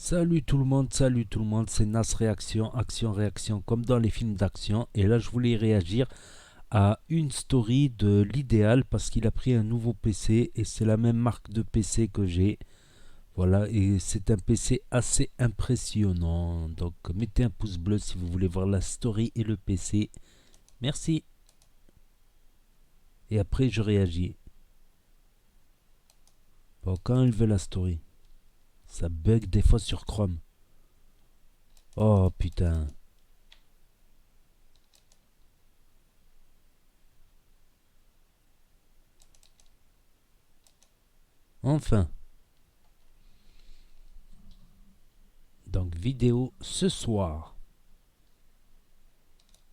Salut tout le monde, c'est Nas Réaction, Action Réaction comme dans les films d'action. Et là je voulais réagir à une story de l'idéal parce qu'il a pris un nouveau PC et c'est la même marque de PC que j'ai. Voilà, et c'est un PC assez impressionnant. Donc mettez un pouce bleu si vous voulez voir la story et le PC. Merci. Et après je réagis. Bon, quand il veut la story, ça bug des fois sur Chrome. Oh putain. Enfin. Donc vidéo ce soir.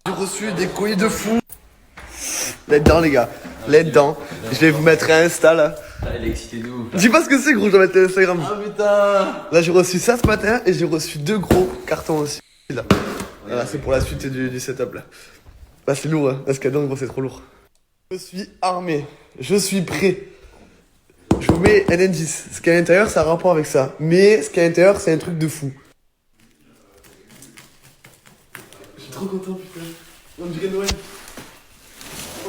J'ai reçu des colis de fou. Là-dedans, les gars. Là-dedans. Je vais vous mettre un Insta là. Ah, il est excité de ouf. Dis pas ce que c'est, gros. Je dois mettre Instagram. Ah putain. Là, j'ai reçu ça ce matin et j'ai reçu deux gros cartons aussi. Là. Voilà, c'est pour la suite du setup là. Là, c'est lourd, hein. Là, ce qu'il y a dedans, gros, c'est trop lourd. Je suis armé. Je suis prêt. Je vous mets un indice. Ce qu'il y a à l'intérieur, ça a un rapport avec ça. Mais ce qu'il y a à l'intérieur, c'est un truc de fou. Je suis trop content, putain. On dirait Noël.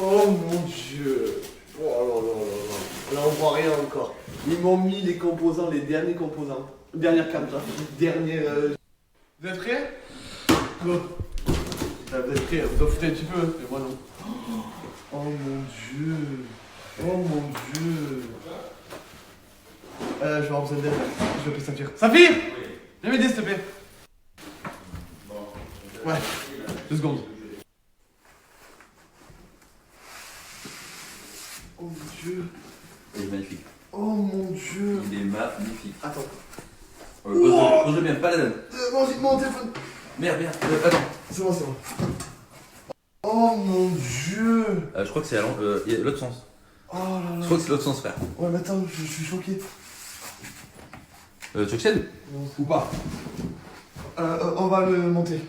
Oh mon dieu. Oh là là là là. Là, on voit rien encore. Ils m'ont mis les composants, les derniers composants. Dernière carte graphique, dernière. Vous êtes prêts? Go. Vous êtes prêts, vous en foutez un petit peu, mais moi non. Oh mon dieu. Oh mon dieu. Je vais avoir besoin d'aide. Je vais appeler Saphir. Saphir! Viens m'aider s'il te plaît. Ouais, 2 secondes. Oh mon dieu. Il est magnifique. Oh mon dieu. Il est magnifique. Attends. Pose-le bien, pas la donne. Mon téléphone. Merde, attends. C'est bon, c'est bon. Oh mon dieu. Je crois que c'est l'autre sens. Oh là Je là. crois que c'est l'autre sens, frère. Ouais, mais attends, je suis choqué. Tu accèdes ou pas? On va le monter.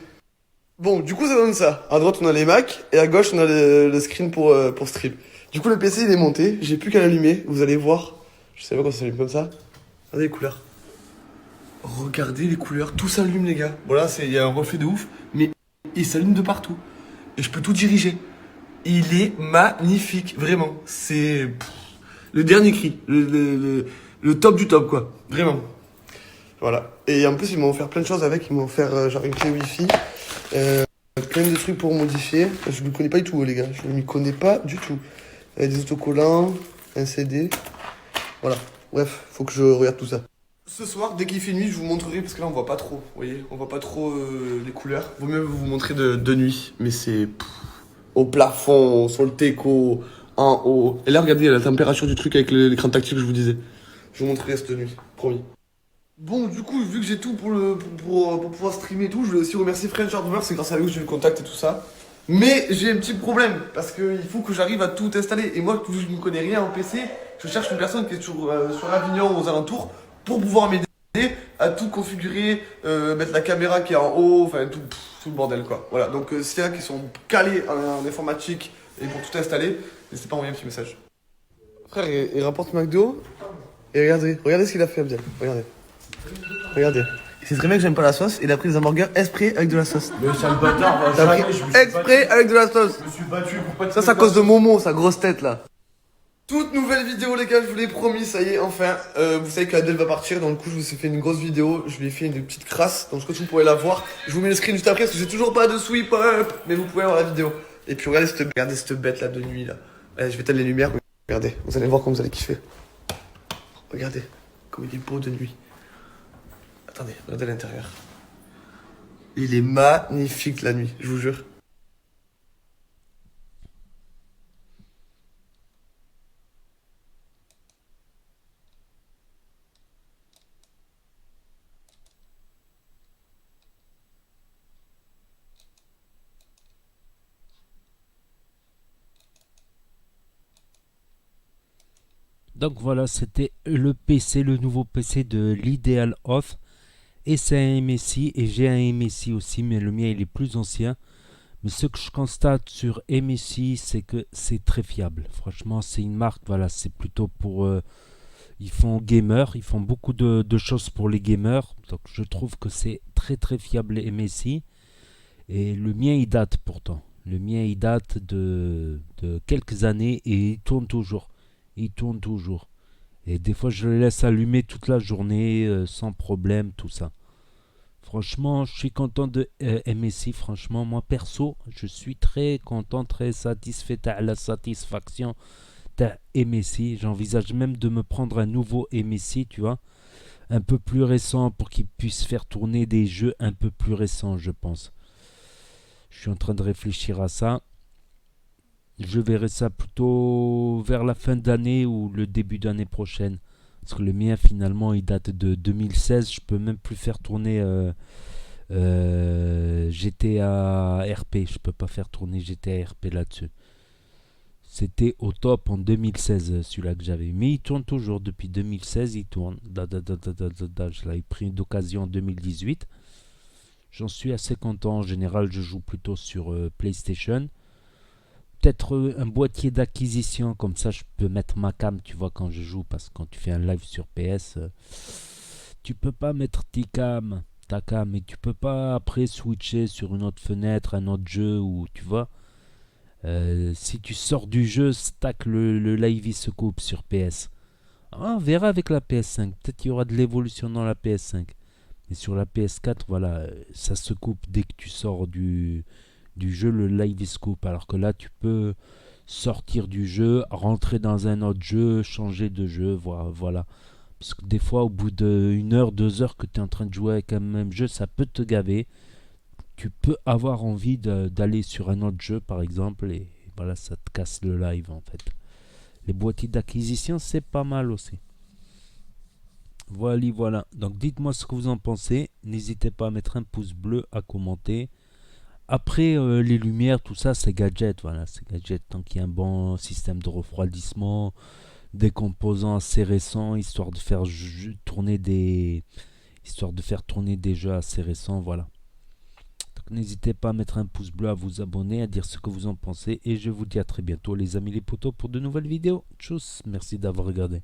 Bon, du coup, ça donne ça. À droite, on a les Mac et à gauche, on a le screen pour stream. Du coup, le PC, il est monté. J'ai plus qu'à l'allumer. Vous allez voir. Je sais pas quand ça s'allume comme ça. Regardez les couleurs. Regardez les couleurs. Tout s'allume, les gars. Voilà, il y a un reflet de ouf. Mais il s'allume de partout. Et je peux tout diriger. Il est magnifique. Vraiment. C'est le dernier cri. Le top du top, quoi. Vraiment. Voilà. Et en plus, ils m'ont offert plein de choses avec. Ils m'ont offert genre une clé Wi-Fi. Plein de trucs pour modifier. Je ne connais pas du tout, les gars. Je ne m'y connais pas du tout. Des autocollants, un CD. Voilà. Bref, faut que je regarde tout ça. Ce soir, dès qu'il fait nuit, je vous montrerai parce que là, on voit pas trop. Vous voyez, on voit pas trop les couleurs. Vaut mieux vous montrer de nuit. Mais c'est au plafond, sur le teco, en haut. Et là, regardez la température du truc avec l'écran tactile que je vous disais. Je vous montrerai cette nuit, promis. Bon, du coup, vu que j'ai tout pour pouvoir streamer et tout, je voulais aussi remercier French Hardware, c'est grâce à lui que j'ai eu le contact et tout ça. Mais j'ai un petit problème, parce qu'il faut que j'arrive à tout installer. Et moi, vu que je ne connais rien en PC, je cherche une personne qui est sur Avignon ou aux alentours pour pouvoir m'aider à tout configurer, mettre la caméra qui est en haut, enfin tout le bordel quoi. Voilà, donc s'il y en a qui sont calés en informatique et pour tout installer, n'hésitez pas à envoyer un petit message. Frère, il rapporte McDo, et regardez ce qu'il a fait Abdel, Regardez. Il sait très bien que j'aime pas la sauce. Il a pris des hamburgers exprès avec de la sauce. Mais sale bâtard, Il a jamais pris je me suis exprès battu. avec de la sauce. Je me suis battu pour pas te Ça, c'est à cause de Momo, sa grosse tête là. Toute nouvelle vidéo, les gars, je vous l'ai promis, ça y est, enfin. Vous savez qu'Adèle va partir, donc du coup, je vous ai fait une grosse vidéo. Je lui ai fait une petite crasse, donc je crois que vous pourrez la voir. Je vous mets le screen juste après, parce que j'ai toujours pas de sweep up, mais vous pouvez avoir la vidéo. Et puis, regardez cette bête là de nuit là. Allez, je vais éteindre les lumières. Regardez, vous allez voir comme vous allez kiffer. Regardez, comme il est beau de nuit. Attendez, regardez l'intérieur. Il est magnifique la nuit, je vous jure. Donc voilà, c'était le PC, le nouveau PC de l'Ideal Off. Et c'est un MSI, et j'ai un MSI aussi, mais le mien il est plus ancien. Mais ce que je constate sur MSI, c'est que c'est très fiable. Franchement, c'est une marque, voilà, c'est plutôt pour Ils font gamer, ils font beaucoup de choses pour les gamers. Donc je trouve que c'est très très fiable MSI. Et le mien il date pourtant. Le mien il date de quelques années et il tourne toujours. Il tourne toujours. Et des fois je le laisse allumer toute la journée sans problème, tout ça. Franchement, je suis content de MSI. Franchement, moi perso, je suis très content, très satisfait à la satisfaction de MSI. J'envisage même de me prendre un nouveau MSI, tu vois, un peu plus récent pour qu'il puisse faire tourner des jeux un peu plus récents, je pense. Je suis en train de réfléchir à ça. Je verrai ça plutôt vers la fin d'année ou le début d'année prochaine. Parce que le mien, finalement, il date de 2016. Je peux même plus faire tourner GTA RP. Je peux pas faire tourner GTA RP là-dessus. C'était au top en 2016, celui-là que j'avais. Mais il tourne toujours. Depuis 2016, il tourne. Je l'avais pris d'occasion en 2018. J'en suis assez content. En général, je joue plutôt sur PlayStation. Peut-être un boîtier d'acquisition, comme ça je peux mettre ma cam, tu vois, quand je joue, parce que quand tu fais un live sur PS, tu peux pas mettre ta cam, et tu peux pas après switcher sur une autre fenêtre, un autre jeu, ou tu vois, si tu sors du jeu, stack le live il se coupe sur PS. Ah, on verra avec la PS5, peut-être qu'il y aura de l'évolution dans la PS5. Mais sur la PS4, voilà, ça se coupe dès que tu sors du jeu, le live is coupe. Alors que là, tu peux sortir du jeu, rentrer dans un autre jeu, changer de jeu, voilà. Parce que des fois, au bout d'une heure, 2 heures que tu es en train de jouer avec un même jeu, ça peut te gaver. Tu peux avoir envie d'aller sur un autre jeu, par exemple, et voilà, ça te casse le live, en fait. Les boîtiers d'acquisition, c'est pas mal aussi. Voilà. Donc, dites-moi ce que vous en pensez. N'hésitez pas à mettre un pouce bleu, à commenter. Après, les lumières, tout ça, c'est gadget. Voilà, c'est gadget. Tant qu'il y a un bon système de refroidissement, des composants assez récents, histoire de faire tourner des jeux assez récents. Voilà. Donc, n'hésitez pas à mettre un pouce bleu, à vous abonner, à dire ce que vous en pensez. Et je vous dis à très bientôt, les amis les potos, pour de nouvelles vidéos. Tchuss, merci d'avoir regardé.